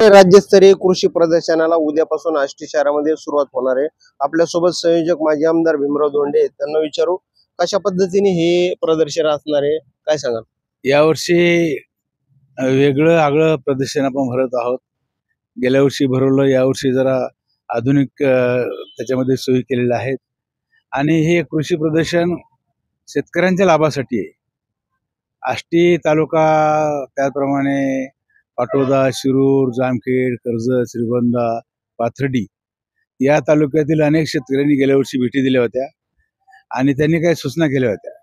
मराठे राज्यस्तरीय कृषी प्रदर्शनाला उद्यापासून आष्टी शहरामध्ये सुरुवात होणार आहे। आपल्यासोबत संयोजक माजी आमदार भीमराव धोंडे आहेत। त्यांना विचारू कशा पद्धतीने हे प्रदर्शन असणार आहे, काय सांगाल? यावर्षी वेगळं आगळं प्रदर्शन आपण भरत आहोत। गेल्या वर्षी भरवलं, यावर्षी जरा आधुनिक त्याच्यामध्ये सोयी केलेल्या आहेत आणि हे कृषी प्रदर्शन शेतकऱ्यांच्या लाभासाठी आहे। आष्टी तालुका, त्याप्रमाणे पाटोदा, शिरूर, जामखेड, कर्जत, श्रीगोंदा, पाथर्डी या तालुक्यातील अनेक शेतकऱ्यांनी गेल्या वर्षी भेटी दिल्या होत्या आणि त्यांनी काही सूचना केल्या होत्या।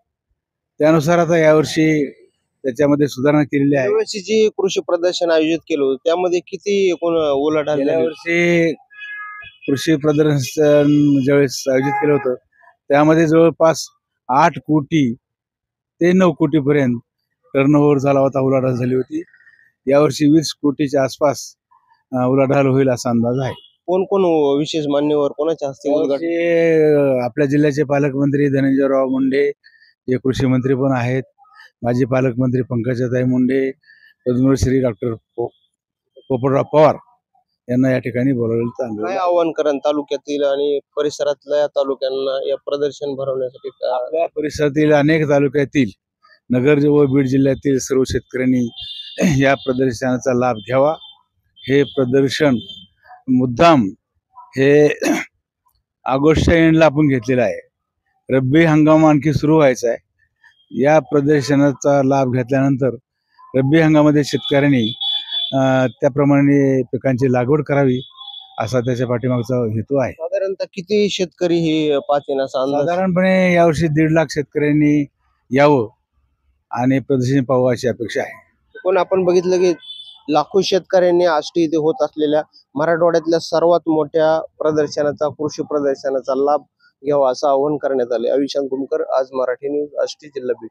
त्यानुसार आता यावर्षी त्याच्यामध्ये सुधारणा केलेली आहे। यावर्षी जी कृषी प्रदर्शन आयोजित केलं होतं त्यामध्ये किती एकूण उलाढाल गेल्या झाली? वर्षी कृषी प्रदर्शन ज्यावेळेस आयोजित केलं होतं त्यामध्ये जवळपास 8 कोटी ते 9 कोटीपर्यंत टर्नओव्हर झाला होता, उलाढाल झाली होती। यावर्षी 20 कोटीच्या आसपास उलाढाल होईल असा अंदाज आहे। कोण कोण विशेष मान्यवर कोणाच्या हस्ते उद्घाटन? यावर्षी आपल्या जिल्ह्याचे पालकमंत्री धनंजयराव मुंडे जे कृषी मंत्री पण आहेत, माजी पालकमंत्री पंकजाताई मुंडे, पद्मश्री डॉक्टर पोपटराव पवार यांना या ठिकाणी बोलावलेलं काय चांगलं। आव्हान करण तालुक्यातील आणि परिसरातल्या तालुक्यांना या प्रदर्शन भरवण्यासाठी? आपल्या परिसरातील अनेक तालुक्यातील, नगर व बीड जिल्ह्यातील सर्व शेतकऱ्यांनी या प्रदर्शनाचा लाभ घ्यावा। हे प्रदर्शन मुद्दाम हे ऑगस्टच्या एंडला आपण घेतलेलं आहे। रब्बी हंगाम आणखी सुरू व्हायचा आहे। या प्रदर्शनाचा लाभ घेतल्यानंतर रब्बी हंगामामध्ये शेतकऱ्यांनी त्याप्रमाणे पिकांची लागवड करावी असा त्याच्या पाठीमागचा हेतू आहे। साधारणतः किती शेतकरी हे पाहतील असा अंदाज? साधारणपणे यावर्षी 1.5 लाख शेतकऱ्यांनी यावं आणि प्रदर्शन पाहावं अशी अपेक्षा आहे। पण आपण बघितलं की लाखो शेतकऱ्यांनी आष्टी इथे होत असलेल्या मराठवाड्यातल्या सर्वात मोठ्या प्रदर्शनाचा, कृषी प्रदर्शनाचा लाभ घ्यावा असं आवाहन करण्यात आले। अविशांत गुमकर, आज मराठी न्यूज, आष्टी, जिल्हा बीड।